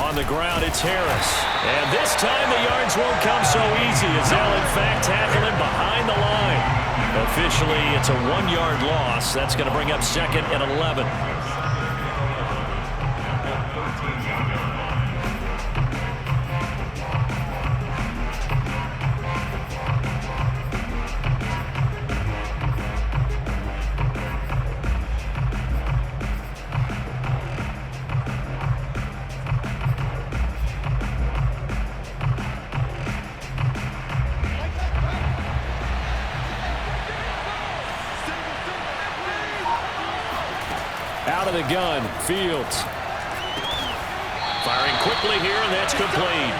On the ground, it's Harris. And this time the yards won't come so easy as they'll, in fact, tackle him behind the line. Officially, it's a 1-yard loss. That's going to bring up 2nd and 11. Out of the gun, Fields. Firing quickly here, and that's complete.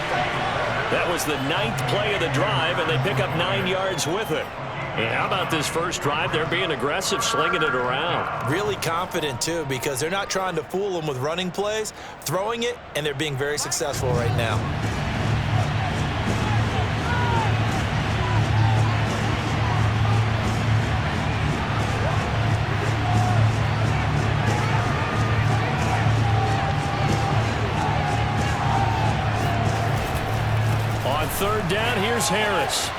That was the 9th play of the drive, and they pick up 9 yards with it. And how about this first drive? They're being aggressive, slinging it around. Really confident, too, because they're not trying to fool them with running plays, throwing it, and they're being very successful right now. Third down, here's Harris.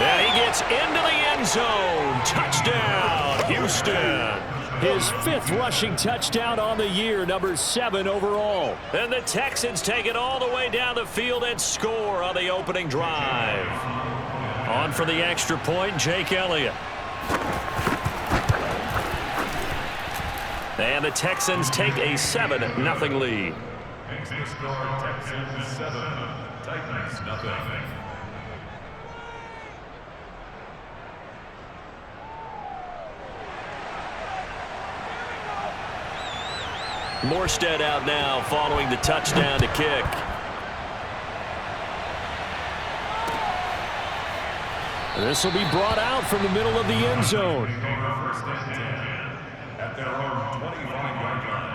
And he gets into the end zone. Touchdown, Houston. His 5th rushing touchdown on the year, number 7 overall. And the Texans take it all the way down the field and score on the opening drive. On for the extra point, Jake Elliott. And the Texans take a 7-0 lead. Texans score, Texans 7. Titans, nothing. Morstead out now following the touchdown to kick. This will be brought out from the middle of the end zone. First and 10 at their own 25-yard line.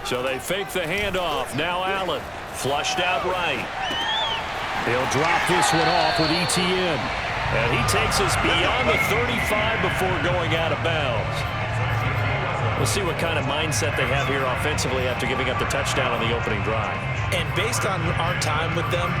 So they fake the handoff. Now Allen flushed out right. He'll drop this one off with ETN. And he takes us beyond the 35 before going out of bounds. We'll see what kind of mindset they have here offensively after giving up the touchdown on the opening drive. And based on our time with them,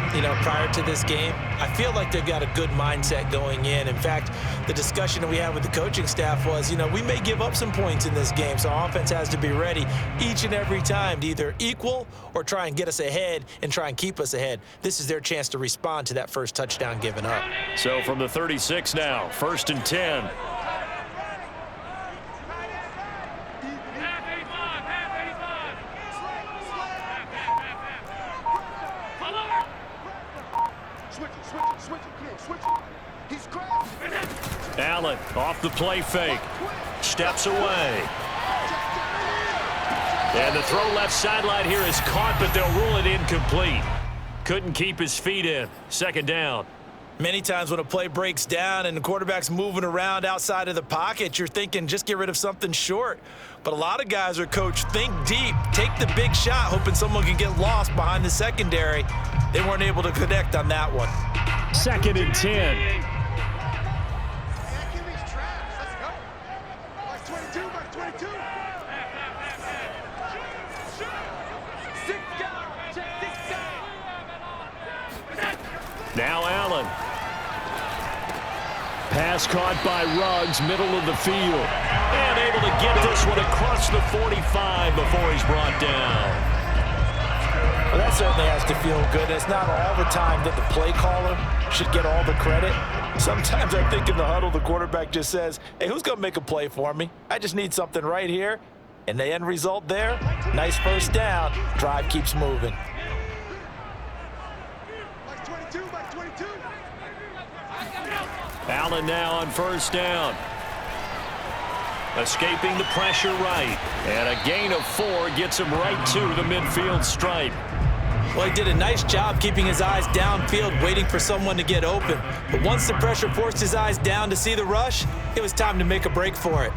prior to this game, I feel like they've got a good mindset going in. In fact, the discussion that we had with the coaching staff was, we may give up some points in this game, so our offense has to be ready each and every time to either equal or try and get us ahead and try and keep us ahead. This is their chance to respond to that first touchdown given up. So from the 36 now, 1st and 10. Allen off the play fake. Steps away. And the throw left sideline here is caught, but they'll rule it incomplete. Couldn't keep his feet in. 2nd down. Many times when a play breaks down and the quarterback's moving around outside of the pocket, you're thinking just get rid of something short. But a lot of guys are coached, think deep, take the big shot, hoping someone can get lost behind the secondary. They weren't able to connect on that one. 2nd and 10. Now Allen. Pass caught by Ruggs, middle of the field. And able to get this one across the 45 before he's brought down. Well, that certainly has to feel good. It's not all the time that the play caller should get all the credit. Sometimes I think in the huddle, the quarterback just says, hey, who's going to make a play for me? I just need something right here. And the end result there, nice first down. Drive keeps moving. Allen now on first down. Escaping the pressure right. And a gain of 4 gets him right to the midfield stripe. Well, he did a nice job keeping his eyes downfield, waiting for someone to get open. But once the pressure forced his eyes down to see the rush, it was time to make a break for it.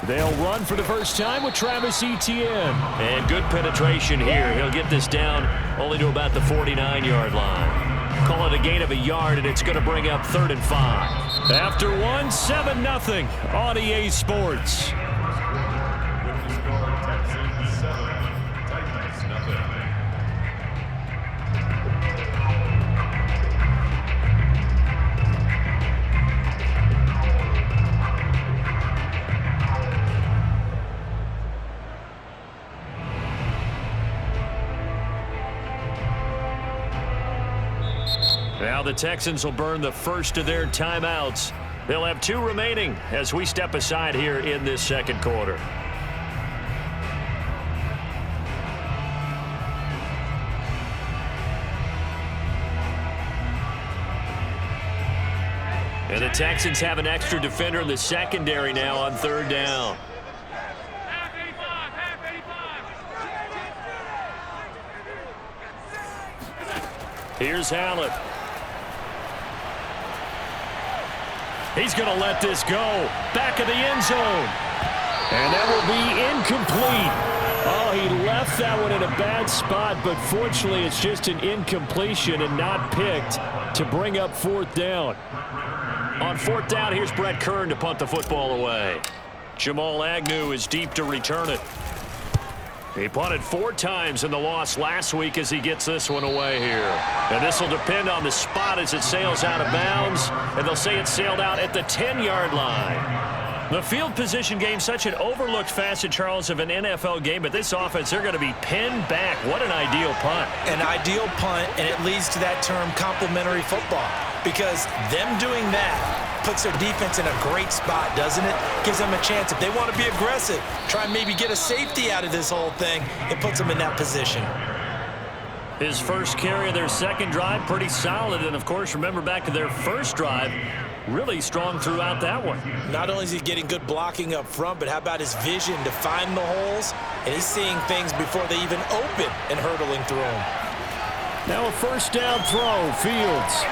They'll run for the first time with Travis Etienne. And good penetration here. He'll get this down only to about the 49-yard line. Call it a gain of a yard, and it's going to bring up 3rd and 5. After 1, 7-0 on EA Sports. With the score, Texans 7, Titans nothing. Now the Texans will burn the first of their timeouts. They'll have 2 remaining as we step aside here in this second quarter. And the Texans have an extra defender in the secondary now on 3rd down. Here's Allen. He's going to let this go. Back of the end zone. And that will be incomplete. Oh, he left that one in a bad spot, but fortunately it's just an incompletion and not picked to bring up 4th down. On 4th down, here's Brett Kern to punt the football away. Jamal Agnew is deep to return it. He punted 4 times in the loss last week as he gets this one away here. And this will depend on the spot as it sails out of bounds. And they'll say it sailed out at the 10-yard line. The field position game, such an overlooked facet, Charles, of an NFL game. But this offense, they're going to be pinned back. What an ideal punt. An ideal punt, and it leads to that term complementary football. Because them doing that puts their defense in a great spot, doesn't it? Gives them a chance. If they want to be aggressive, try and maybe get a safety out of this whole thing, it puts them in that position. His first carry of their second drive, pretty solid. And, of course, remember back to their first drive, really strong throughout that one. Not only is he getting good blocking up front, but how about his vision to find the holes? And he's seeing things before they even open and hurtling through them. Now a first down throw, Fields.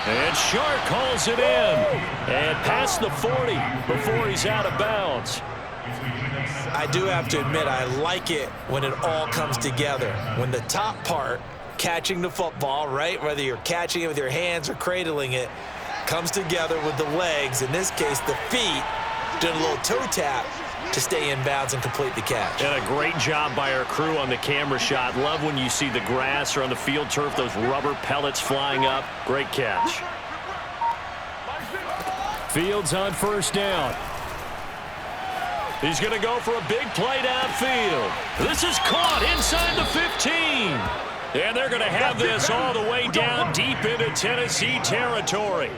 And Shark calls it in. And past the 40 before he's out of bounds. I do have to admit, I like it when it all comes together. When the top part, catching the football, right, whether you're catching it with your hands or cradling it, comes together with the legs, in this case the feet, doing a little toe tap to stay in bounds and complete the catch. And a great job by our crew on the camera shot. Love when you see the grass or on the field turf, those rubber pellets flying up. Great catch. Fields on first down. He's going to go for a big play downfield. This is caught inside the 15. And they're going to have this all the way down deep into Tennessee territory.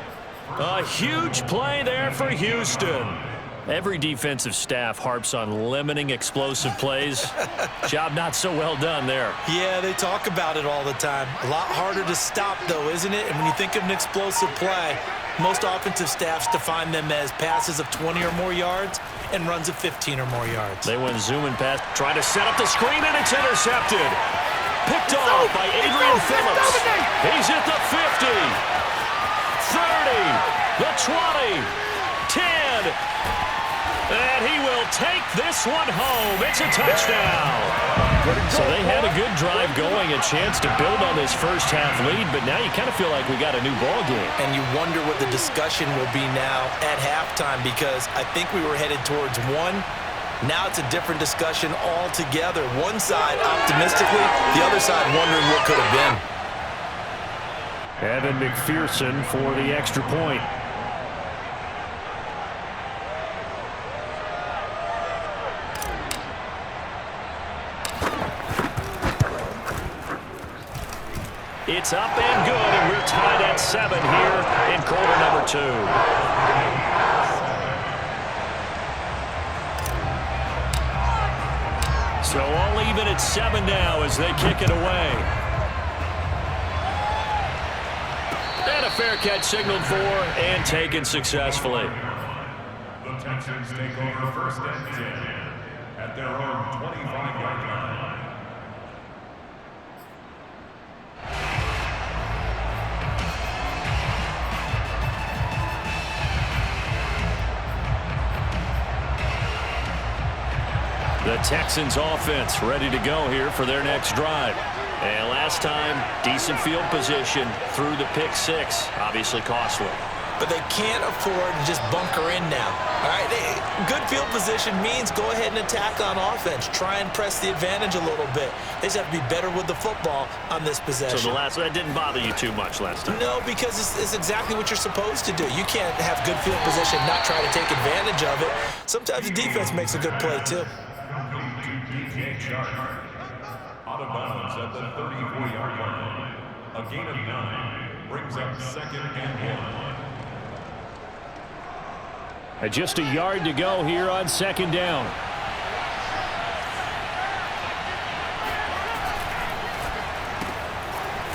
A huge play there for Houston. Every defensive staff harps on limiting explosive plays. Job not so well done there. Yeah, they talk about it all the time. A lot harder to stop, though, isn't it? And when you think of an explosive play, most offensive staffs define them as passes of 20 or more yards and runs of 15 or more yards. They went zooming past, trying to set up the screen, and it's intercepted. Picked off by Adrian Phillips. He's at the 50, 30, the 20, 10. And he will take this one home. It's a touchdown. So they had a good drive going, a chance to build on this first half lead, but now you kind of feel like we got a new ball game. And you wonder what the discussion will be now at halftime, because I think we were headed towards one. Now it's a different discussion altogether. One side optimistically, the other side wondering what could have been. Evan McPherson for the extra point. It's up and good, and we're tied at 7 here in quarter number 2. So all even at 7 now as they kick it away. And a fair catch signaled for and taken successfully. The Texans take over first and 10 at their own 25-yard line. The Texans offense ready to go here for their next drive. And last time, decent field position through the pick 6. Obviously costly. But they can't afford to just bunker in now. All right, good field position means go ahead and attack on offense. Try and press the advantage a little bit. They just have to be better with the football on this possession. So that didn't bother you too much last time? No, because it's exactly what you're supposed to do. You can't have good field position, not try to take advantage of it. Sometimes the defense makes a good play, too. Out of bounds at the 34-yard line. A gain of 9 brings up 2nd and 1. Just a yard to go here on 2nd down.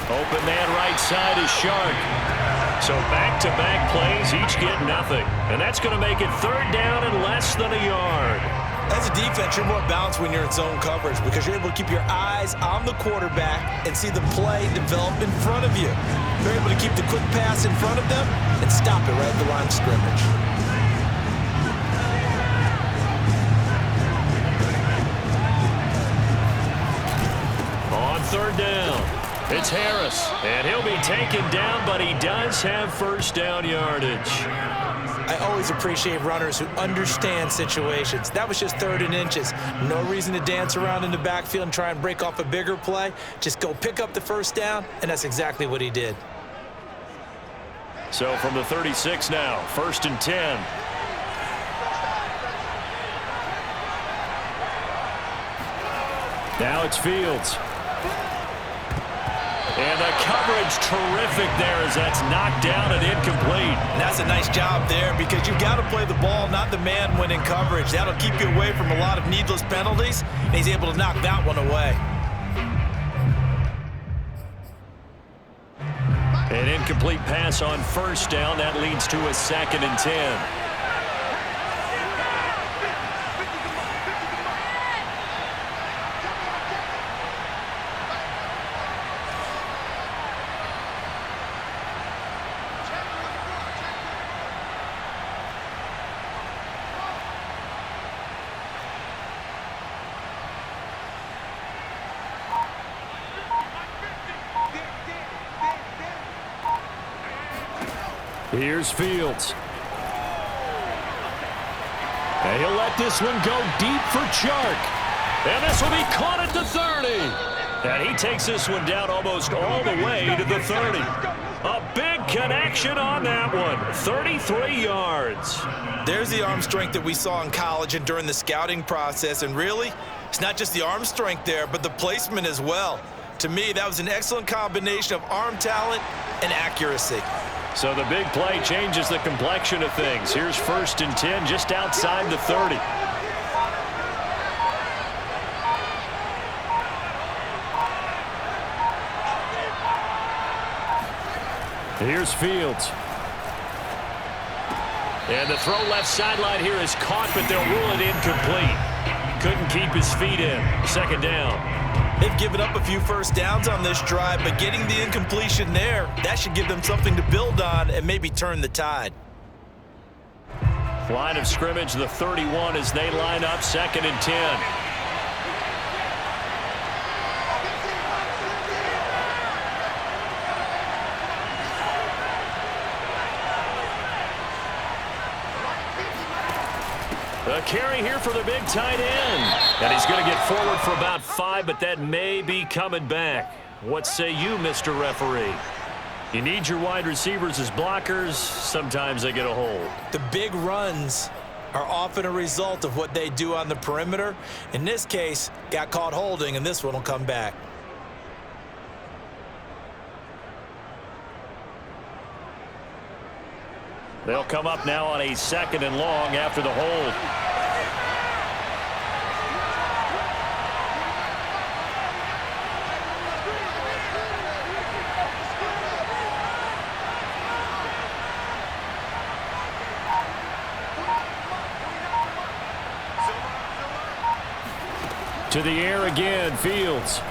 Open man right side is Shark. So back-to-back plays, each get nothing. And that's going to make it 3rd down and less than a yard. As a defense, you're more balanced when you're in zone coverage because you're able to keep your eyes on the quarterback and see the play develop in front of you. You're able to keep the quick pass in front of them and stop it right at the line of scrimmage. On 3rd down, it's Harris, and he'll be taken down, but he does have 1st down yardage. I always appreciate runners who understand situations. That was just 3rd and inches. No reason to dance around in the backfield and try and break off a bigger play. Just go pick up the 1st down, and that's exactly what he did. So from the 36 now, 1st and 10. Now it's Fields. And the coverage terrific there as that's knocked down and incomplete. And that's a nice job there because you've got to play the ball, not the man when in coverage. That'll keep you away from a lot of needless penalties, and he's able to knock that one away. An incomplete pass on 1st down. That leads to a 2nd and 10. Here's Fields. And he'll let this one go deep for Chark. And this will be caught at the 30. And he takes this one down almost all the way to the 30. A big connection on that one. 33 yards. There's the arm strength that we saw in college and during the scouting process. And really, it's not just the arm strength there, but the placement as well. To me, that was an excellent combination of arm talent and accuracy. So the big play changes the complexion of things. Here's 1st and 10 just outside the 30. Here's Fields. And the throw left sideline here is caught, but they'll rule it incomplete. Couldn't keep his feet in. 2nd down. They've given up a few 1st downs on this drive, but getting the incompletion there, that should give them something to build on and maybe turn the tide. Line of scrimmage, the 31 as they line up 2nd and 10. A carry here for the big tight end. And he's going to get forward for about 5, but that may be coming back. What say you, Mr. Referee? You need your wide receivers as blockers. Sometimes they get a hold. The big runs are often a result of what they do on the perimeter. In this case, got caught holding, and this one will come back. They'll come up now on a 2nd and long after the hold. To the air again, Fields.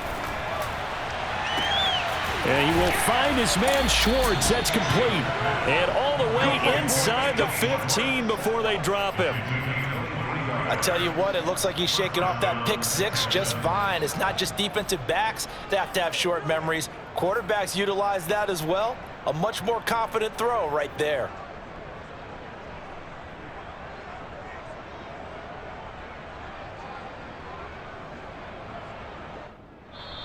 And he will find his man Schwartz. That's complete. And all the way inside the 15 before they drop him. I tell you what, it looks like he's shaking off that pick 6 just fine. It's not just defensive backs that have short memories. Quarterbacks utilize that as well. A much more confident throw right there.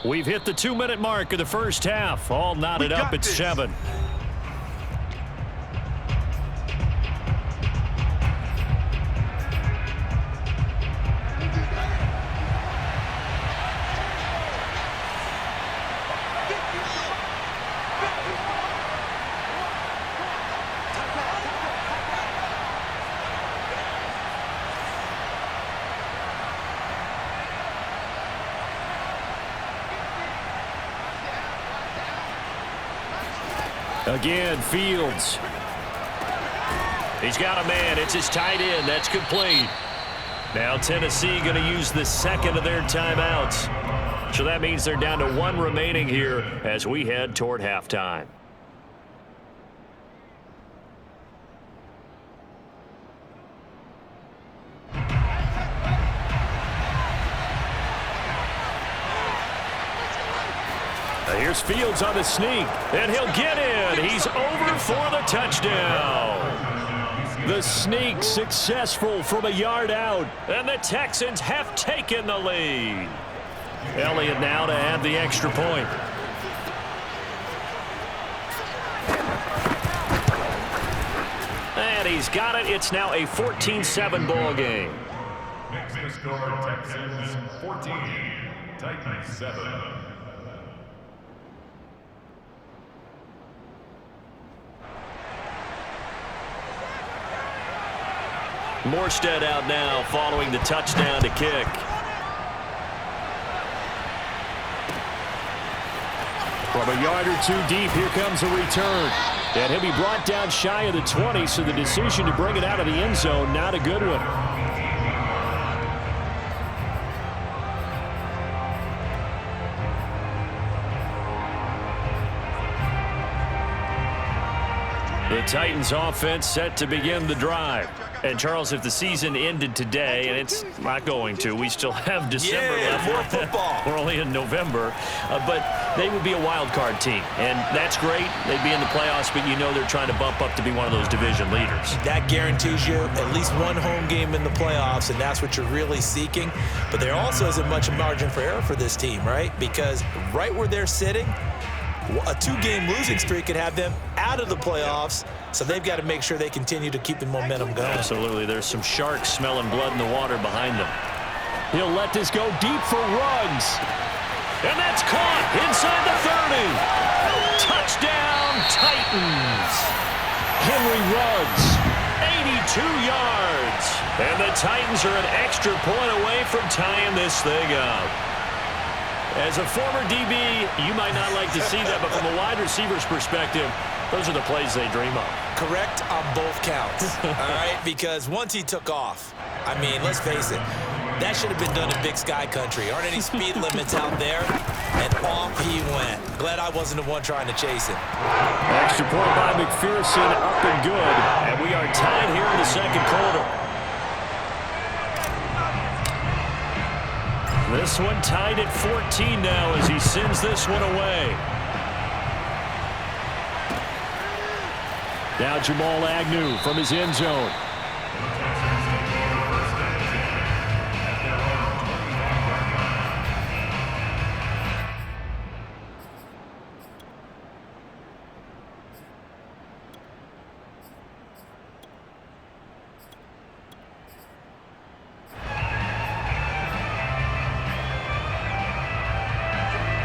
We've hit the 2-minute mark of the first half. All knotted up at 7. Again, Fields. He's got a man. It's his tight end. That's complete. Now Tennessee going to use the 2nd of their timeouts. So that means they're down to 1 remaining here as we head toward halftime. Here's Fields on the sneak, and he'll get in. He's over for the touchdown. The sneak successful from a yard out, and the Texans have taken the lead. Elliott now to add the extra point. And he's got it. It's now a 14-7 ball game. Next to score, Texans 14, Titans 7. Morstead out now following the touchdown to kick. From a yard or 2 deep, here comes a return. And he'll be brought down shy of the 20, so the decision to bring it out of the end zone, not a good one. The Titans offense set to begin the drive. And, Charles, if the season ended today, and it's not going to, we still have December left. More football. We're only in November. But they would be a wild card team. And that's great. They'd be in the playoffs, but you know they're trying to bump up to be one of those division leaders. That guarantees you at least 1 home game in the playoffs, and that's what you're really seeking. But there also isn't much margin for error for this team, right? Because right where they're sitting, a 2-game losing streak could have them out of the playoffs, so they've got to make sure they continue to keep the momentum going. Absolutely. There's some sharks smelling blood in the water behind them. He'll let this go deep for Ruggs. And that's caught inside the 30. Touchdown, Titans. Henry Ruggs, 82 yards. And the Titans are an extra point away from tying this thing up. As a former DB, you might not like to see that, but from a wide receiver's perspective, those are the plays they dream of. Correct on both counts, all right? Because once he took off, I mean, let's face it, that should have been done in Big Sky Country. Aren't any speed limits out there? And off he went. Glad I wasn't the one trying to chase him. Extra point by McPherson, up and good. And we are tied here in the second quarter. This one tied at 14 now as he sends this one away. Now Jamal Agnew from his end zone.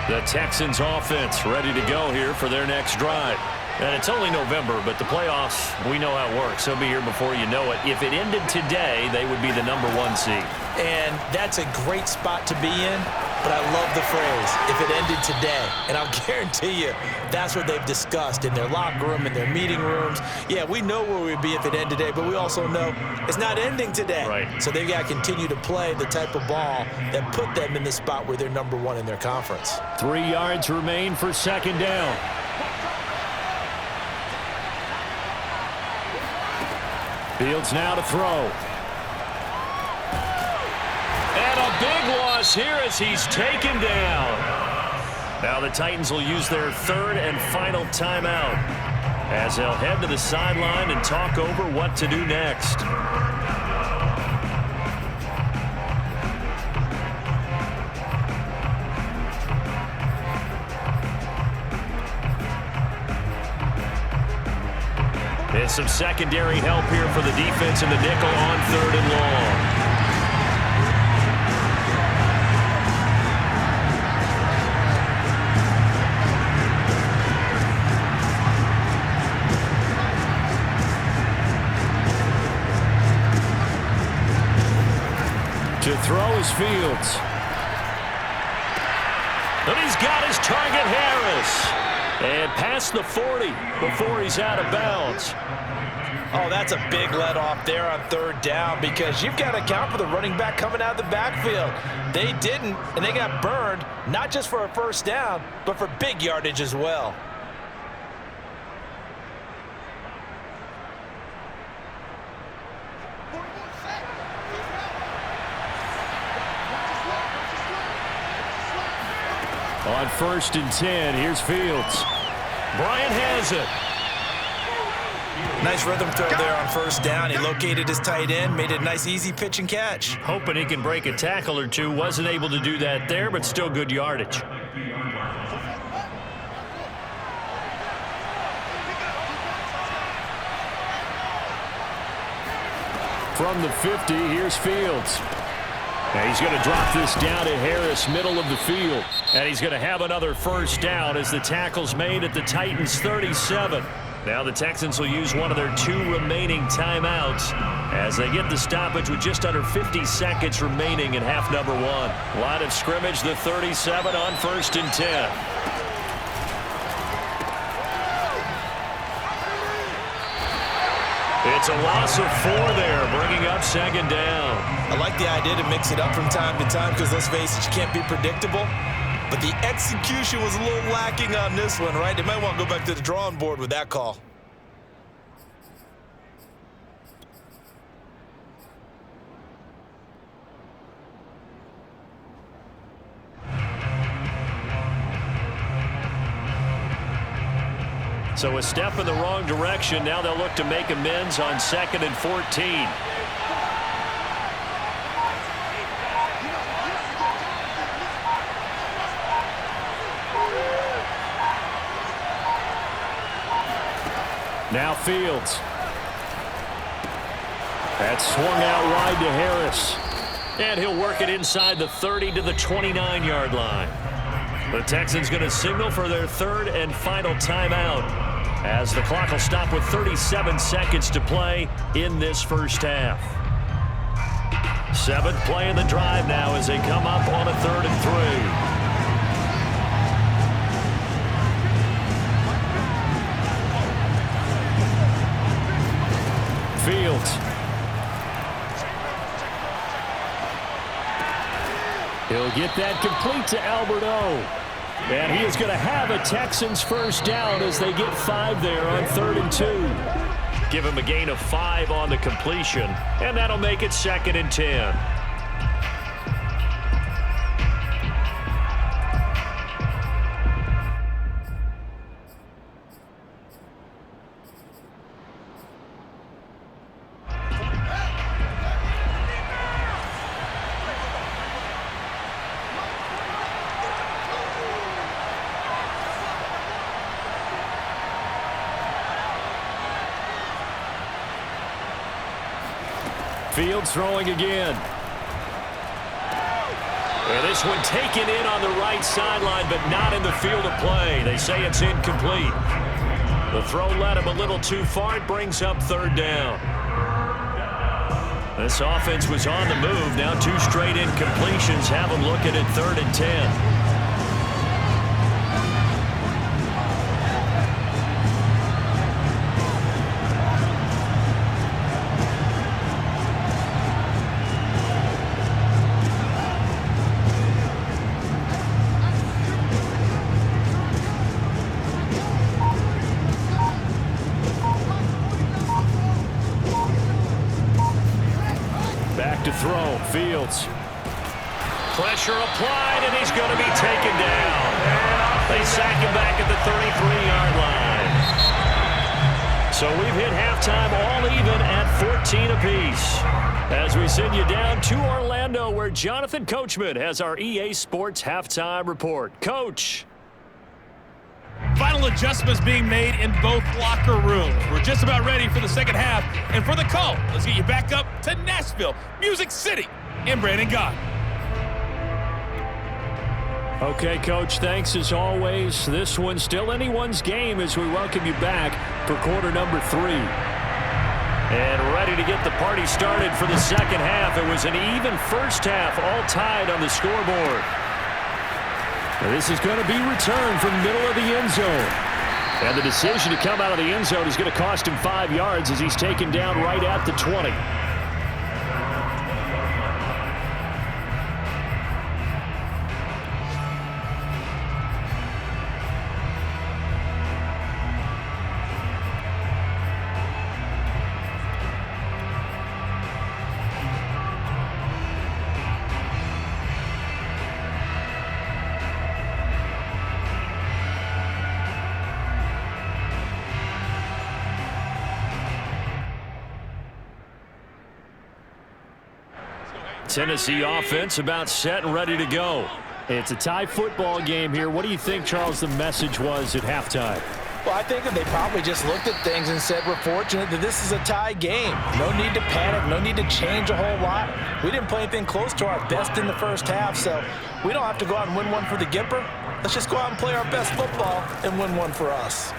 The Texans offense ready to go here for their next drive. And it's only November, but the playoffs, we know how it works. They'll be here before you know it. If it ended today, they would be the #1 seed. And that's a great spot to be in, but I love the phrase, if it ended today. And I'll guarantee you that's what they've discussed in their locker room, in their meeting rooms. Yeah, we know where we'd be if it ended today, but we also know it's not ending today. Right. So they've got to continue to play the type of ball that put them in the spot where they're #1 in their conference. 3 yards remain for second down. Fields now to throw. And a big loss here as he's taken down. Now the Titans will use their third and final timeout as they'll head to the sideline and talk over what to do next. And some secondary help here for the defense in the nickel on 3rd and long. To throw is Fields. And he's got his target, Harris. And past the 40 before he's out of bounds. Oh, that's a big let off there on 3rd down because you've got to account for the running back coming out of the backfield. They didn't, and they got burned, not just for a 1st down, but for big yardage as well. On 1st and 10, here's Fields. Bryant has it. Nice rhythm throw there on 1st down. He located his tight end, made it a nice easy pitch and catch. Hoping he can break a tackle or two. Wasn't able to do that there, but still good yardage. From the 50, here's Fields. And he's going to drop this down to Harris, middle of the field. And he's going to have another 1st down as the tackle's made at the Titans' 37. Now the Texans will use one of their 2 remaining timeouts as they get the stoppage with just under 50 seconds remaining in half #1. Line of scrimmage, the 37 on 1st and 10. It's a loss of 4 there, bringing up 2nd down. I like the idea to mix it up from time to time because, let's face it, you can't be predictable. But the execution was a little lacking on this one, right? They might want to go back to the drawing board with that call. So a step in the wrong direction. Now they'll look to make amends on 2nd and 14. Now Fields. That's swung out wide to Harris. And he'll work it inside the 30 to the 29-yard line. The Texans going to signal for their 3rd and final timeout as the clock will stop with 37 seconds to play in this 1st half. 7th play in the drive now as they come up on a 3rd and 3. Fields. He'll get that complete to Alberto. And he is going to have a Texans 1st down as they get 5 there on 3rd and 2. Give him a gain of 5 on the completion, and that'll make it 2nd and 10. Fields throwing again. And this one taken in on the right sideline, but not in the field of play. They say it's incomplete. The throw led him a little too far. It brings up third down. This offense was on the move. Now 2 straight incompletions have them looking at 3rd and 10. To throw, Fields. Pressure applied, and he's going to be taken down. They sack him back at the 33-yard line. So we've hit halftime all even at 14 apiece. As we send you down to Orlando, where Jonathan Coachman has our EA Sports halftime report. Coach. Final adjustments being made in both locker rooms. We're just about ready for the second half. And for the call, let's get you back up to Nashville, Music City, and Brandon Gott. Okay, Coach, thanks as always. This one's still anyone's game as we welcome you back for quarter number 3. And ready to get the party started for the second half. It was an even first half, all tied on the scoreboard. This is going to be returned from the middle of the end zone. And the decision to come out of the end zone is going to cost him 5 yards as he's taken down right at the 20. Tennessee offense about set and ready to go. It's a tie football game here. What do you think, Charles, the message was at halftime? Well, I think that they probably just looked at things and said, we're fortunate that this is a tie game. No need to panic. No need to change a whole lot. We didn't play anything close to our best in the first half, so we don't have to go out and win one for the Gipper. Let's just go out and play our best football and win one for us.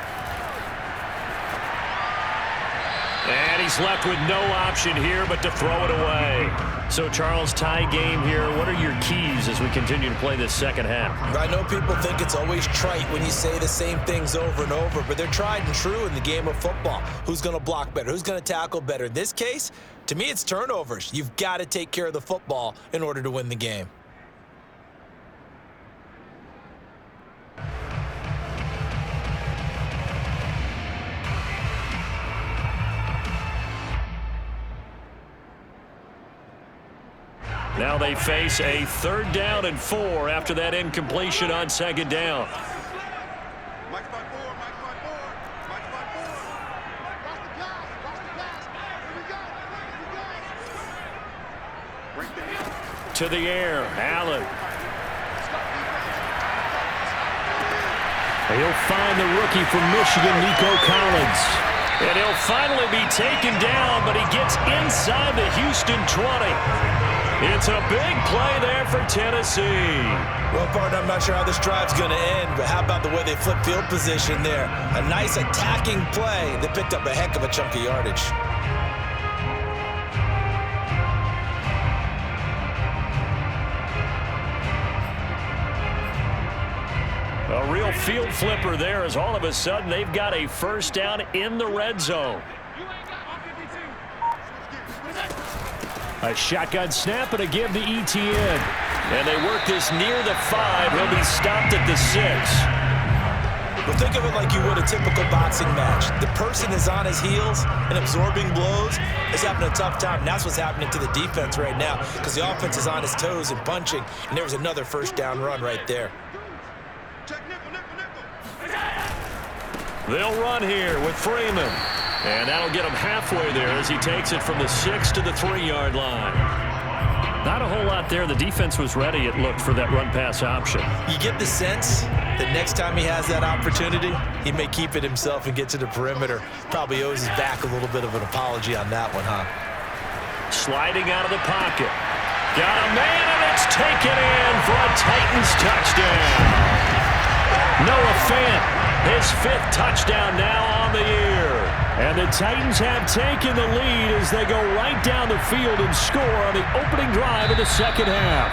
And he's left with no option here but to throw it away. So, Charles, tie game here. What are your keys as we continue to play this second half? I know people think it's always trite when you say the same things over and over, but they're tried and true in the game of football. Who's going to block better? Who's going to tackle better? In this case, to me, it's turnovers. You've got to take care of the football in order to win the game. Now they face a 3rd down and 4 after that incompletion on 2nd down. To the air, Allen. He'll find the rookie from Michigan, Nico Collins. And he'll finally be taken down, but he gets inside the Houston 20. It's a big play there for Tennessee. Well, partner, I'm not sure how this drive's going to end, but how about the way they flip field position there? A nice attacking play that picked up a heck of a chunk of yardage. A real field flipper there as all of a sudden they've got a first down in the red zone. A shotgun snap and a give to ETN. And they work this near the 5. He'll be stopped at the 6. Well, think of it like you would a typical boxing match. The person is on his heels and absorbing blows is having a tough time. And that's what's happening to the defense right now because the offense is on his toes and punching. And there was another first down run right there. They'll run here with Freeman. And that'll get him halfway there as he takes it from the 6 to the 3-yard line. Not a whole lot there. The defense was ready, it looked, for that run-pass option. You get the sense that next time he has that opportunity, he may keep it himself and get to the perimeter. Probably owes his back a little bit of an apology on that one, huh? Sliding out of the pocket. Got a man, and it's taken in for a Titans touchdown. Noah Fant His 5th touchdown now on the year. And the Titans have taken the lead as they go right down the field and score on the opening drive of the second half.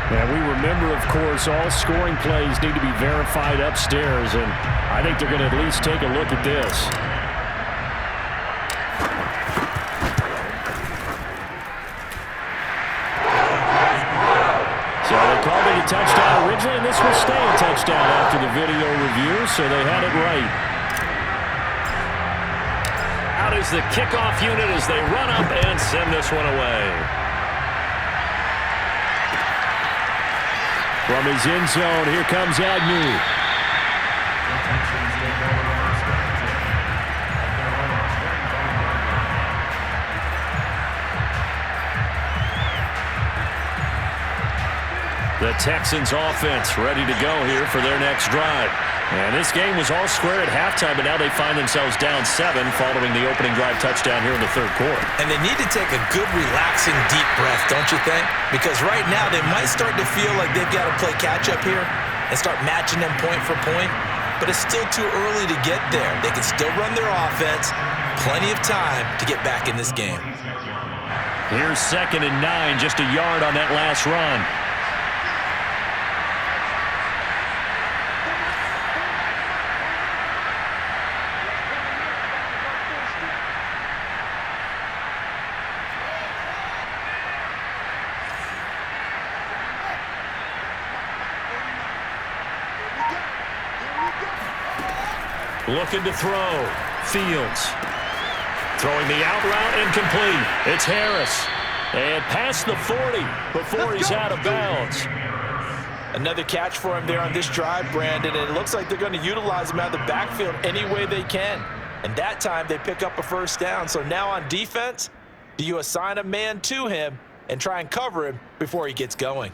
And we remember, of course, all scoring plays need to be verified upstairs, and I think they're going to at least take a look at this. So they called it a touchdown originally, and this will stay a touchdown after the video review, so they had it right. Out is the kickoff unit as they run up and send this one away. From his end zone, here comes Agnew. The Texans offense ready to go here for their next drive. And this game was all square at halftime, but now they find themselves down 7 following the opening drive touchdown here in the third quarter. And they need to take a good, relaxing, deep breath, don't you think? Because right now they might start to feel like they've got to play catch-up here and start matching them point for point. But it's still too early to get there. They can still run their offense. Plenty of time to get back in this game. Here's 2nd and 9, just a yard on that last run. Looking to throw. Fields. Throwing the out route incomplete. It's Harris. And past the 40 before he's out of bounds. Another catch for him there on this drive, Brandon. And it looks like they're going to utilize him out of the backfield any way they can. And that time they pick up a first down. So now on defense, do you assign a man to him and try and cover him before he gets going?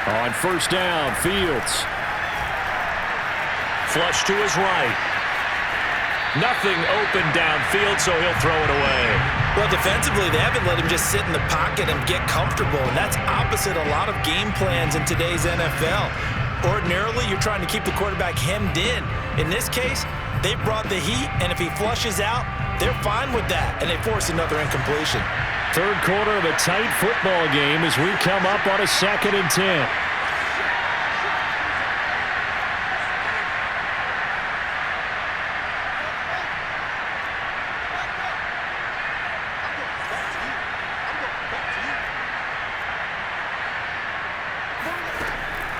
On first down, Fields. Flush to his right. Nothing open downfield, so he'll throw it away. Well, defensively, they haven't let him just sit in the pocket and get comfortable, and that's opposite a lot of game plans in today's NFL. Ordinarily, you're trying to keep the quarterback hemmed in. In this case, they brought the heat, and if he flushes out, they're fine with that, and they force another incompletion. Third quarter of a tight football game as we come up on a 2nd and 10.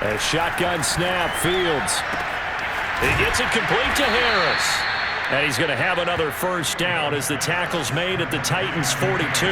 A shotgun snap, Fields. He gets it complete to Harris. And he's going to have another first down as the tackle's made at the Titans' 42.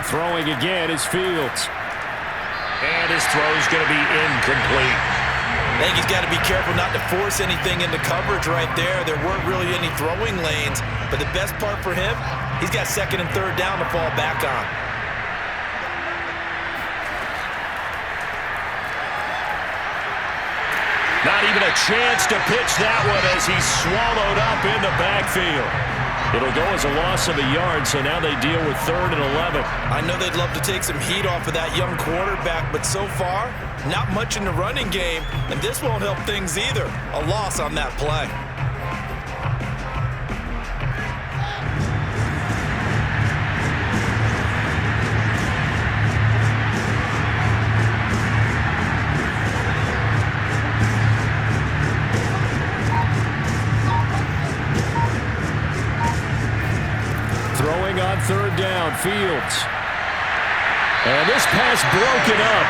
Throwing again is Fields. And his throw's going to be incomplete. I think he's got to be careful not to force anything into coverage right there. There weren't really any throwing lanes, but the best part for him, he's got 2nd and 3rd down to fall back on. Not even a chance to pitch that one as he's swallowed up in the backfield. It'll go as a loss of a yard, so now they deal with 3rd and 11. I know they'd love to take some heat off of that young quarterback, but so far, not much in the running game, and this won't help things either. A loss on that play. Throwing on 3rd down, Fields. And this pass broken up.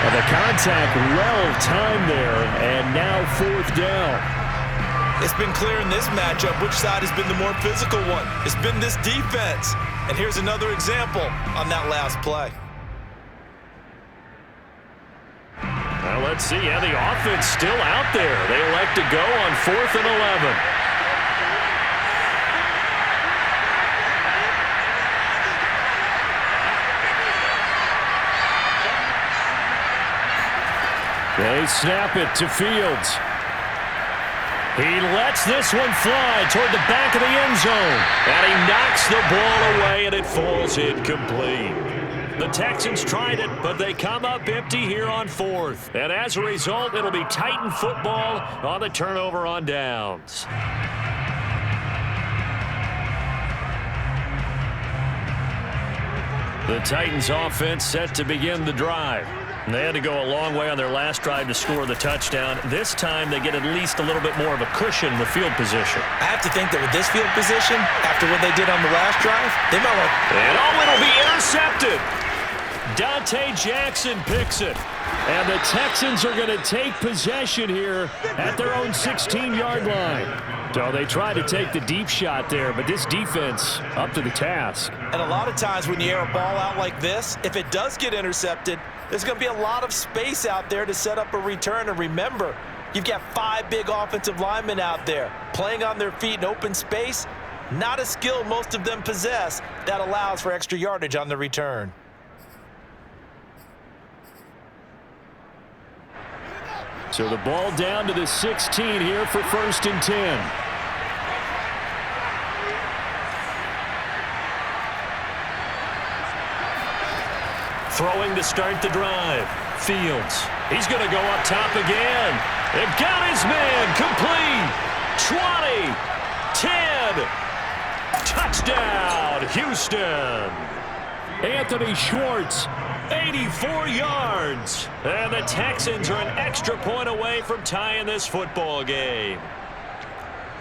And the contact well timed there, and now 4th down. It's been clear in this matchup which side has been the more physical one. It's been this defense. And here's another example on that last play. Well, let's see. Yeah, the offense still out there. They elect to go on 4th and 11. They snap it to Fields. He lets this one fly toward the back of the end zone. And he knocks the ball away, and it falls incomplete. The Texans tried it, but they come up empty here on 4th. And as a result, it'll be Titan football on the turnover on downs. The Titans offense set to begin the drive. They had to go a long way on their last drive to score the touchdown. This time, they get at least a little bit more of a cushion in the field position. I have to think that with this field position, after what they did on the last drive, they might want... And it'll be intercepted. Dante Jackson picks it. And the Texans are going to take possession here at their own 16-yard line. So they try to take the deep shot there, but this defense up to the task. And a lot of times when you air a ball out like this, if it does get intercepted, there's going to be a lot of space out there to set up a return. And remember, you've got 5 big offensive linemen out there playing on their feet in open space. Not a skill most of them possess that allows for extra yardage on the return. So the ball down to the 16 here for 1st and 10. Throwing to start the drive. Fields. He's going to go up top again. They've got his man. Complete. 20. 10. Touchdown, Houston. Anthony Schwartz. 84 yards. And the Texans are an extra point away from tying this football game.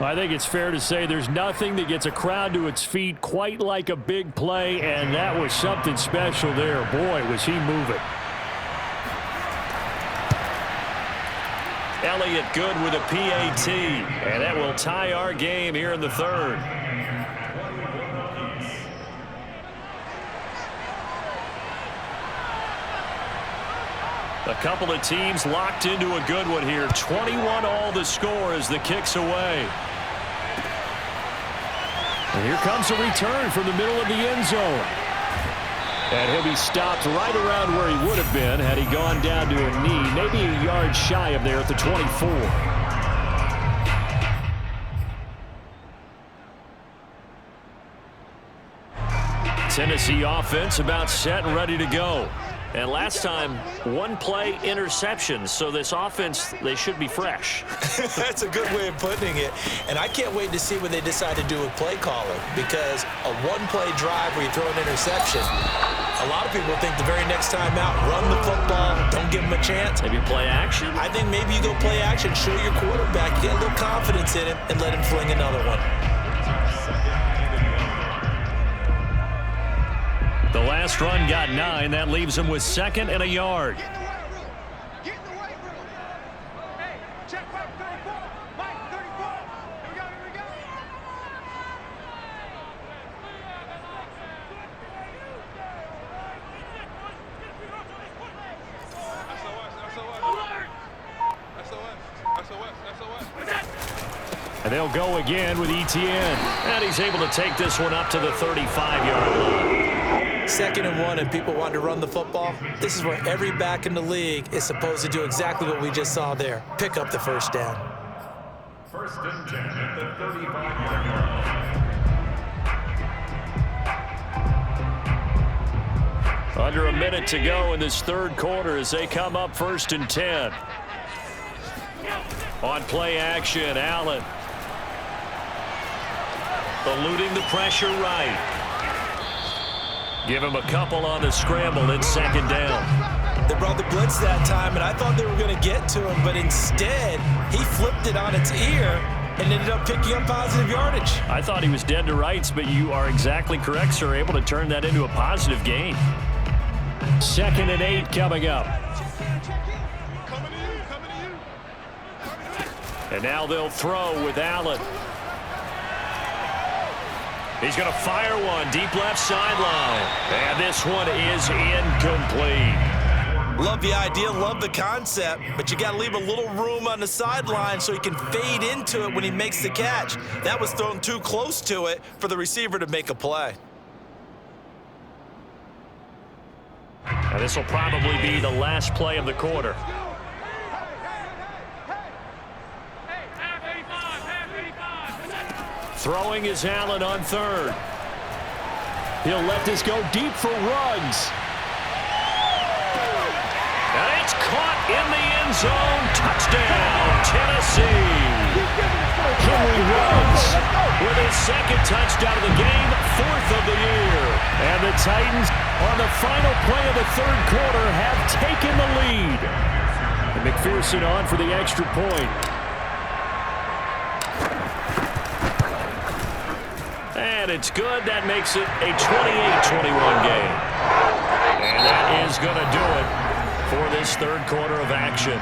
I think it's fair to say there's nothing that gets a crowd to its feet quite like a big play, and that was something special there. Boy, was he moving. Elliott good with a PAT, and that will tie our game here in the 3rd. A couple of teams locked into a good one here. 21 all the score as the kick's away. And here comes a return from the middle of the end zone. And he'll be stopped right around where he would have been had he gone down to a knee, maybe a yard shy of there at the 24. Tennessee offense about set and ready to go. And last time, 1-play interception. So this offense, they should be fresh. That's a good way of putting it. And I can't wait to see what they decide to do with play calling, because a 1-play drive where you throw an interception, a lot of people think the very next time out, run the football, don't give them a chance. Maybe play action? I think maybe you go play action, show your quarterback, get a little confidence in him, and let him fling another one. The last run got 9. That leaves him with 2nd and a yard. And they'll go again with ETN. And he's able to take this one up to the 35-yard line. 2nd and 1, and people want to run the football. This is where every back in the league is supposed to do exactly what we just saw there. Pick up the 1st down. 1st and 10 at the 35-yard line. Under a minute to go in this 3rd quarter as they come up 1st and 10. On play action, Allen. Eluding the pressure right. Give him a couple on the scramble. It's 2nd down. They brought the blitz that time, and I thought they were going to get to him, but instead, he flipped it on its ear and ended up picking up positive yardage. I thought he was dead to rights, but you are exactly correct, sir. Able to turn that into a positive gain. 2nd and 8 coming up. And now they'll throw with Allen. He's going to fire one deep left sideline. And this one is incomplete. Love the idea, love the concept, but you got to leave a little room on the sideline so he can fade into it when he makes the catch. That was thrown too close to it for the receiver to make a play. And this will probably be the last play of the quarter. Throwing is Allen on third. He'll let this go deep for Ruggs. And it's caught in the end zone. Touchdown, Tennessee. Henry Ruggs with his second touchdown of the game, fourth of the year. And the Titans, on the final play of the third quarter, have taken the lead. And McPherson on for the extra point. And it's good. That makes it a 28-21 game. And that is going to do it for this third quarter of action.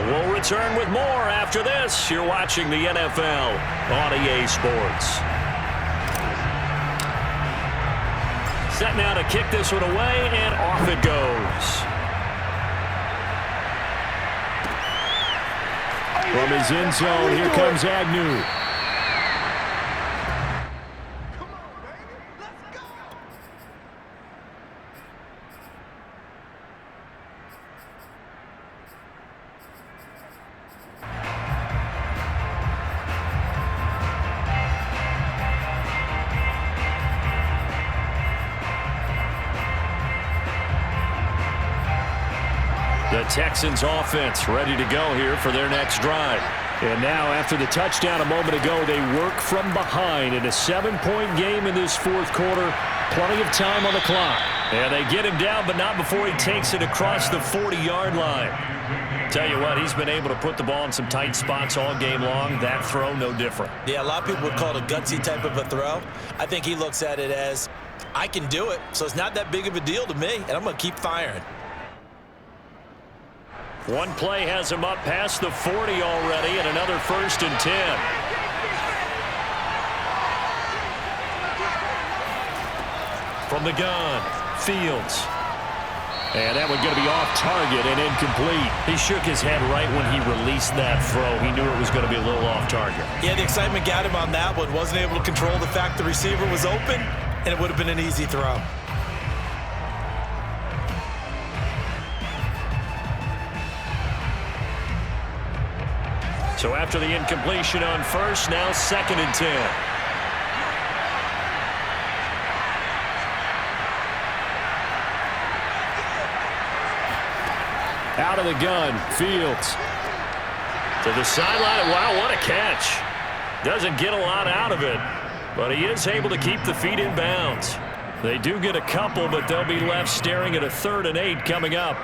We'll return with more after this. You're watching the NFL on EA Sports. Set now to kick this one away, and off it goes. From his end zone, here comes Agnew. The Texans offense ready to go here for their next drive. And now after the touchdown a moment ago, they work from behind in a 7-point game in this fourth quarter. Plenty of time on the clock. And they get him down, but not before he takes it across the 40-yard line. Tell you what, he's been able to put the ball in some tight spots all game long. That throw, no different. Yeah, a lot of people would call it a gutsy type of a throw. I think he looks at it as, I can do it, so it's not that big of a deal to me, and I'm going to keep firing. One play has him up past the 40 already, and another 1st and 10. From the gun, Fields. And that one going to be off target and incomplete. He shook his head right when he released that throw. He knew it was going to be a little off target. Yeah, the excitement got him on that one. Wasn't able to control the fact the receiver was open, and it would have been an easy throw. So after the incompletion on first, now 2nd and 10. Out of the gun, Fields. To the sideline. Wow, what a catch. Doesn't get a lot out of it, but he is able to keep the feet in bounds. They do get a couple, but they'll be left staring at a 3rd and 8 coming up.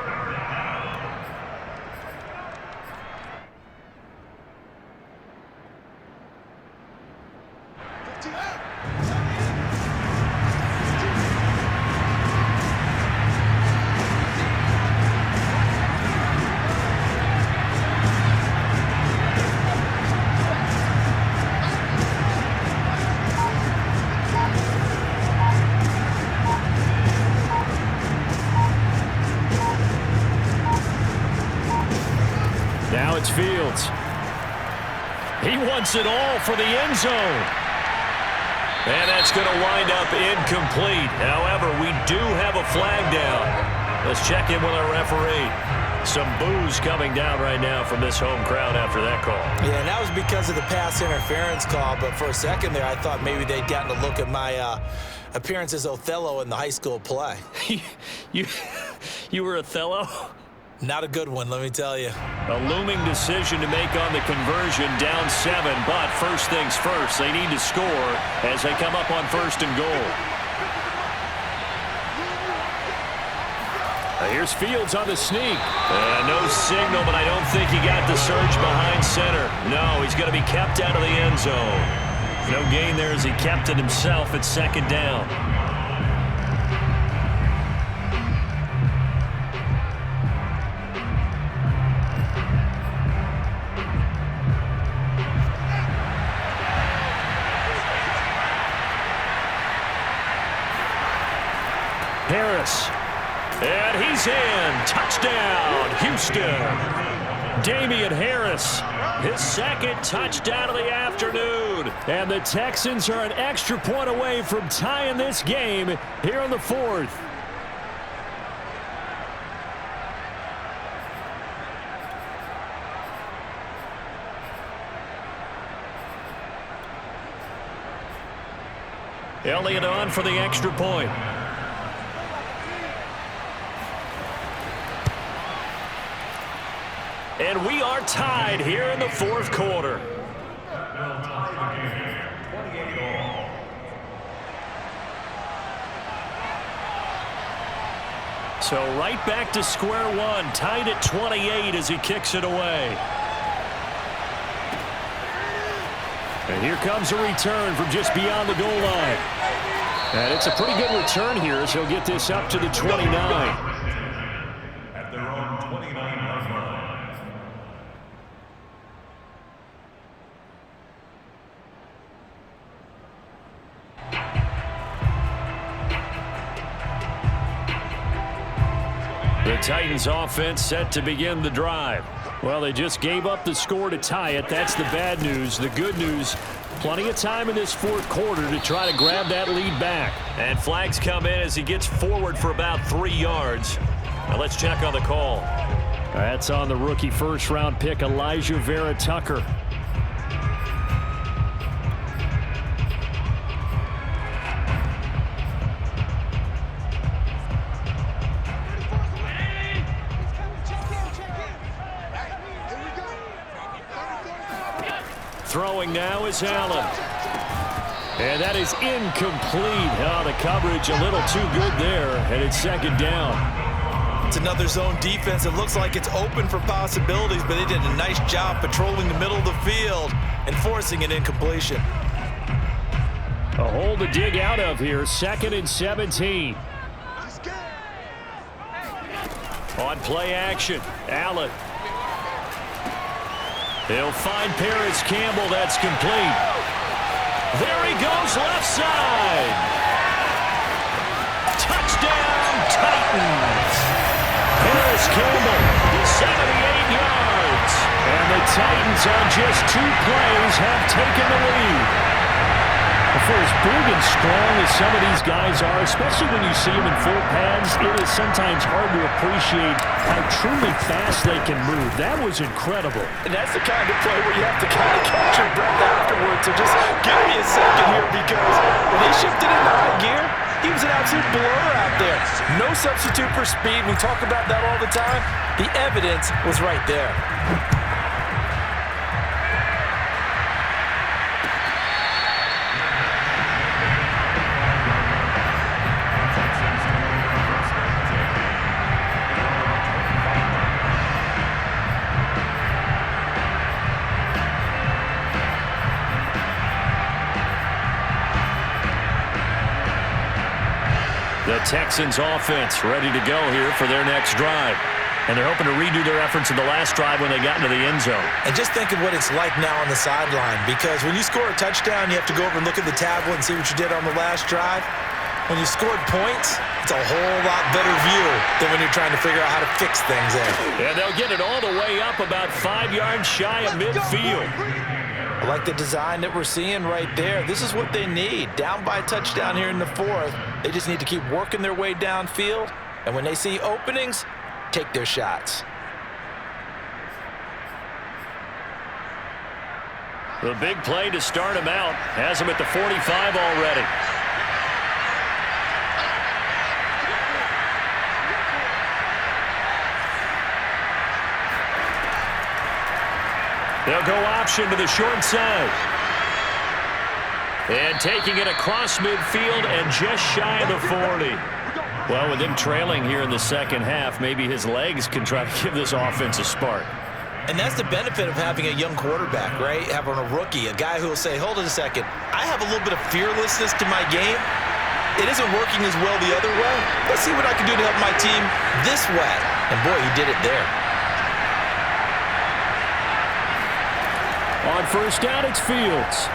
Now it's Fields. He wants it all for the end zone. And that's going to wind up incomplete. However, we do have a flag down. Let's check in with our referee. Some boos coming down right now from this home crowd after that call. Yeah, and that was because of the pass interference call. But for a second there, I thought maybe they'd gotten a look at my appearance as Othello in the high school play. You were Othello? Not a good one, let me tell you. A looming decision to make on the conversion, down 7. But first things first, they need to score as they come up on 1st and goal. Here's Fields on the sneak. No signal, but I don't think he got the surge behind center. No, he's going to be kept out of the end zone. No gain there as he kept it himself at 2nd down. Harris. And he's in. Touchdown, Houston. Damian Harris, his second touchdown of the afternoon. And the Texans are an extra point away from tying this game here in the fourth. Elliott on for the extra point. And we are tied here in the fourth quarter. So right back to square one, tied at 28 as he kicks it away. And here comes a return from just beyond the goal line. And it's a pretty good return here as he'll get this up to the 29. The Titans offense set to begin the drive. Well, they just gave up the score to tie it. That's the bad news. The good news, plenty of time in this fourth quarter to try to grab that lead back. And flags come in as he gets forward for about 3 yards. Now let's check on the call. That's on the rookie first-round pick, Elijah Vera Tucker. Throwing now is Allen. And that is incomplete. Oh, the coverage a little too good there, and it's second down. It's another zone defense. It looks like it's open for possibilities, but they did a nice job patrolling the middle of the field and forcing an incompletion. A hole to dig out of here, 2nd and 17. On play action, Allen. They'll find Paris Campbell. That's complete. There he goes, left side. Touchdown, Titans. Paris Campbell, 78 yards. And the Titans on just 2 plays have taken the lead. For as big and strong as some of these guys are, especially when you see them in full pads, it is sometimes hard to appreciate how truly fast they can move. That was incredible. And that's the kind of play where you have to kind of catch your breath afterwards. So just give me a second here, because when he shifted into high gear, he was an absolute blur out there. No substitute for speed. We talk about that all the time. The evidence was right there. The Texans offense ready to go here for their next drive. And they're hoping to redo their efforts in the last drive when they got into the end zone. And just think of what it's like now on the sideline, because when you score a touchdown, you have to go over and look at the tablet and see what you did on the last drive. When you scored points, it's a whole lot better view than when you're trying to figure out how to fix things in. And they'll get it all the way up about 5 yards shy of midfield. I like the design that we're seeing right there. This is what they need. Down by a touchdown here in the fourth. They just need to keep working their way downfield. And when they see openings, take their shots. The big play to start him out has him at the 45 already. They'll go option to the short side. And taking it across midfield and just shy of the 40. Well, with him trailing here in the second half, maybe his legs can try to give this offense a spark. And that's the benefit of having a young quarterback, right? Having a rookie, a guy who will say, hold it a second, I have a little bit of fearlessness to my game. It isn't working as well the other way. Let's see what I can do to help my team this way. And boy, he did it there. On first down, it's Fields.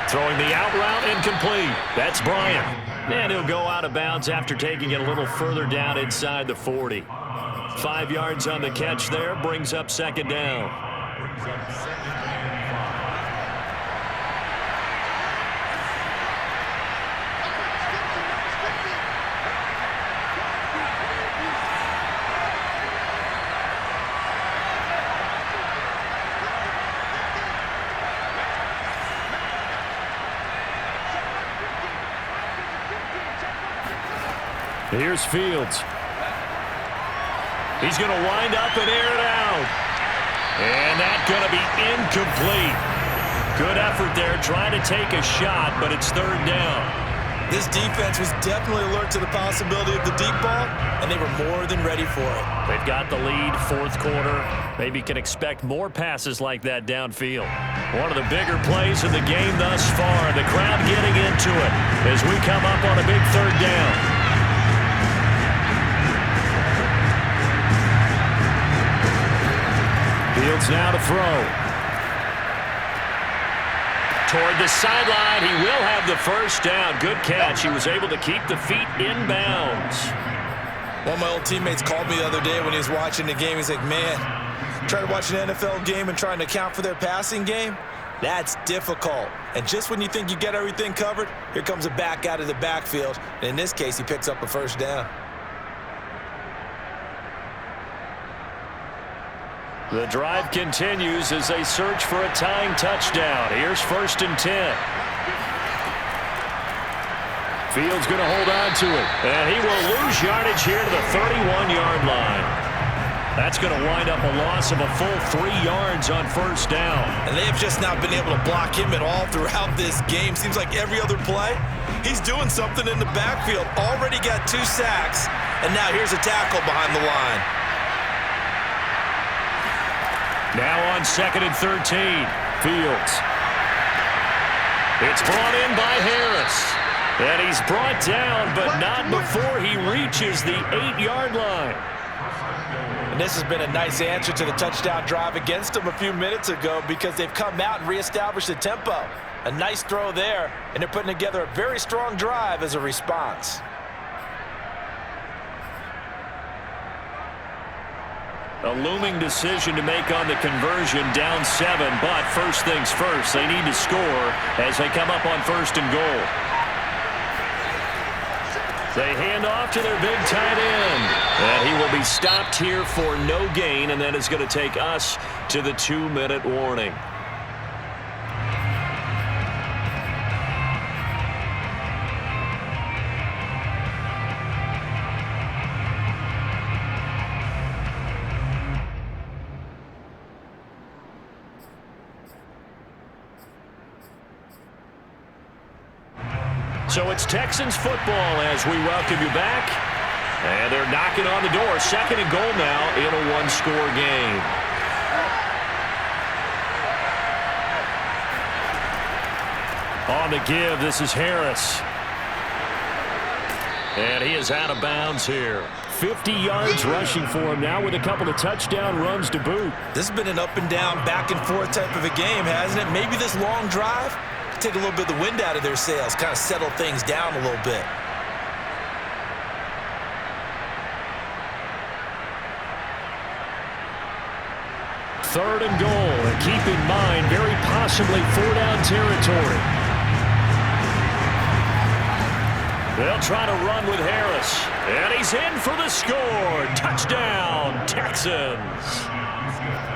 Throwing the out route incomplete. That's Bryant. And he'll go out of bounds after taking it a little further down inside the 40. 5 yards on the catch there, brings up second down. Here's Fields. He's going to wind up and air it out. And that's going to be incomplete. Good effort there trying to take a shot, but it's third down. This defense was definitely alert to the possibility of the deep ball, and they were more than ready for it. They've got the lead, fourth quarter. Maybe can expect more passes like that downfield. One of the bigger plays of the game thus far. The crowd getting into it as we come up on a big third down. Fields now to throw. Toward the sideline, he will have the first down. Good catch. He was able to keep the feet in bounds. One of my old teammates called me the other day when he was watching the game. He's like, man, trying to watch an NFL game and trying to account for their passing game, that's difficult. And just when you think you get everything covered, here comes a back out of the backfield. And in this case, he picks up a first down. The drive continues as they search for a tying touchdown. Here's 1st and 10. Fields going to hold on to it. And he will lose yardage here to the 31-yard line. That's going to wind up a loss of a full 3 yards on first down. And they have just not been able to block him at all throughout this game. Seems like every other play, he's doing something in the backfield. Already got 2 sacks, and now here's a tackle behind the line. Now on 2nd and 13, Fields. It's brought in by Harris. And he's brought down, but not before he reaches the 8-yard line. And this has been a nice answer to the touchdown drive against them a few minutes ago because they've come out and reestablished the tempo. A nice throw there, and they're putting together a very strong drive as a response. A looming decision to make on the conversion, down 7, but first things first, they need to score as they come up on 1st and goal. They hand off to their big tight end, and he will be stopped here for no gain, and that is going to take us to the 2-minute warning. So it's Texans football as we welcome you back. And they're knocking on the door. 2nd and goal now in a 1-score game. On the give, this is Harris. And he is out of bounds here. 50 yards rushing for him now with a couple of touchdown runs to boot. This has been an up and down, back and forth type of a game, hasn't it? Maybe this long drive take a little bit of the wind out of their sails, kind of settle things down a little bit. Third and goal, and keep in mind, very possibly 4-down territory. They'll try to run with Harris, and he's in for the score. Touchdown, Texans.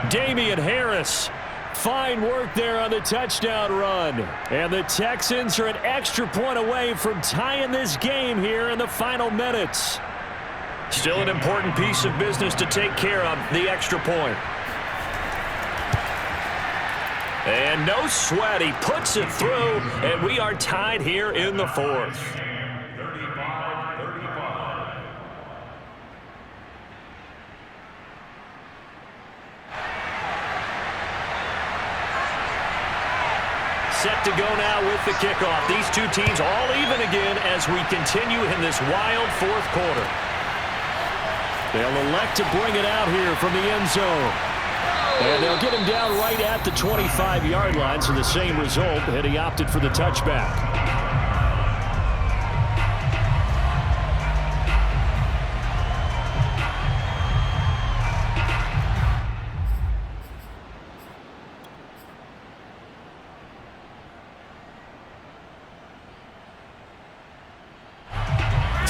Damian Harris. Fine work there on the touchdown run. And the Texans are an extra point away from tying this game here in the final minutes. Still an important piece of business to take care of, the extra point. And no sweat, he puts it through, and we are tied here in the 4th. 35-35. Set to go now with the kickoff. These two teams all even again as we continue in this wild 4th quarter. They'll elect to bring it out here from the end zone. And they'll get him down right at the 25-yard line, so the same result, and he opted for the touchback.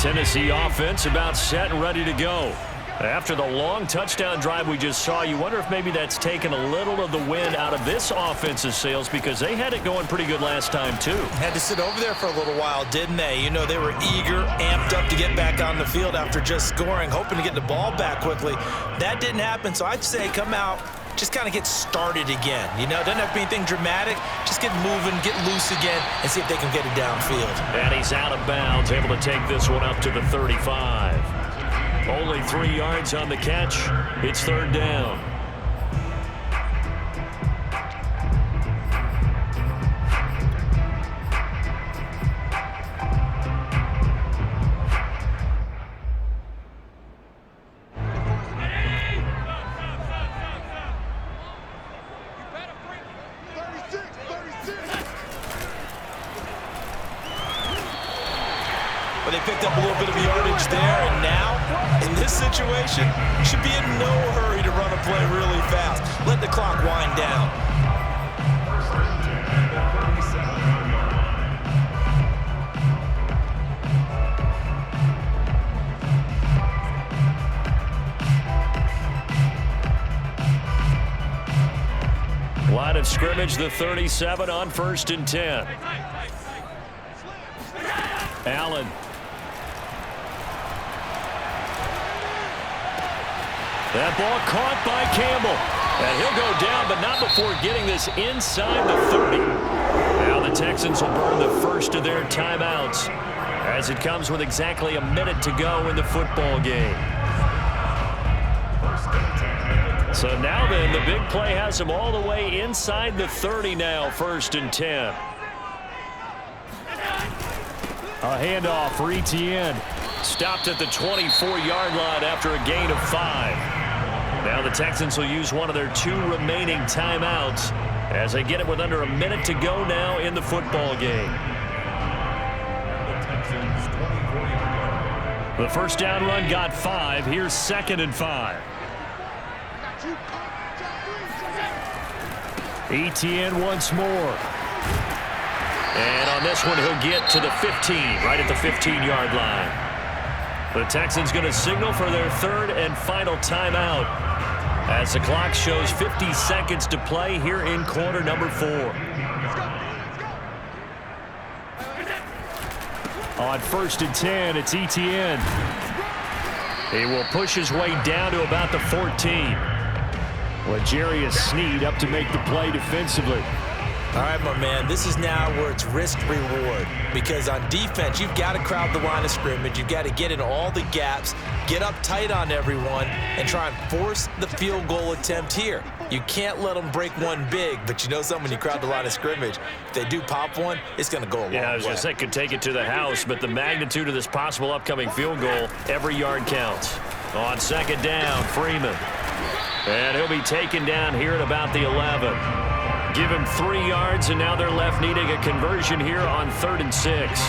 Tennessee offense about set and ready to go. After the long touchdown drive we just saw, you wonder if maybe that's taken a little of the wind out of this offense's sails, because they had it going pretty good last time too. Had to sit over there for a little while, didn't they? You know, they were eager, amped up to get back on the field after just scoring, hoping to get the ball back quickly. That didn't happen, so I'd say come out, just kind of get started again. You know, doesn't have to be anything dramatic. Just get moving, get loose again, and see if they can get it downfield. And he's out of bounds, able to take this one up to the 35. Only 3 yards on the catch. It's third down. But they picked up a little bit of yardage there, and now, in this situation, should be in no hurry to run a play really fast. Let the clock wind down. Line of scrimmage, the 37 on 1st and 10. Allen. That ball caught by Campbell. And he'll go down, but not before getting this inside the 30. Now the Texans will burn the first of their timeouts as it comes with exactly a minute to go in the football game. So now then, the big play has them all the way inside the 30 now, 1st and 10. A handoff for ETN. Stopped at the 24-yard line after a gain of 5. Now the Texans will use one of their 2 remaining timeouts as they get it with under a minute to go now in the football game. The first down run got 5. Here's 2nd and 5. ETN once more. And on this one, he'll get to the 15, right at the 15-yard line. The Texans going to signal for their 3rd and final timeout as the clock shows 50 seconds to play here in quarter number 4. On 1st and 10, it's ETN. He will push his way down to about the 14. L'Jarius Sneed up to make the play defensively. All right, my man, this is now where it's risk-reward, because on defense, you've got to crowd the line of scrimmage. You've got to get in all the gaps, get up tight on everyone, and try and force the field goal attempt here. You can't let them break one big, but you know something, when you crowd the line of scrimmage, if they do pop one, it's going to go a long way. Yeah, I was going to say, could take it to the house, but the magnitude of this possible upcoming field goal, every yard counts. On 2nd down, Freeman. And he'll be taken down here at about the 11. Give him 3 yards, and now they're left needing a conversion here on 3rd and 6.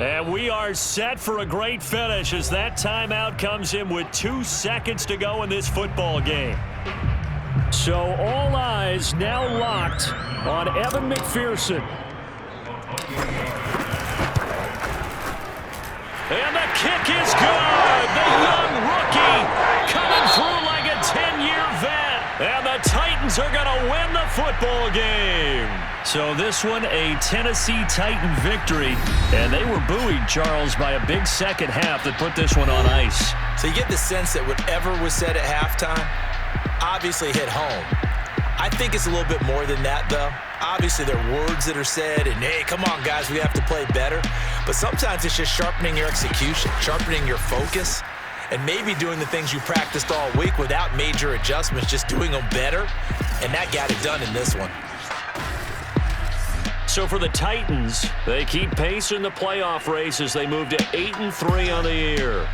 And we are set for a great finish as that timeout comes in with 2 seconds to go in this football game. So all eyes now locked on Evan McPherson. And the kick is good. The young rookie coming through like a 10-year vet. And the Titans are going to win the football game. So this one, a Tennessee Titan victory. And they were buoyed, Charles, by a big second half that put this one on ice. So you get the sense that whatever was said at halftime obviously hit home. I think it's a little bit more than that, though. Obviously, there are words that are said, and, hey, come on, guys, we have to play better. But sometimes it's just sharpening your execution, sharpening your focus, and maybe doing the things you practiced all week without major adjustments, just doing them better, and that got it done in this one. So for the Titans, they keep pace in the playoff race as they move to 8-3 on the year.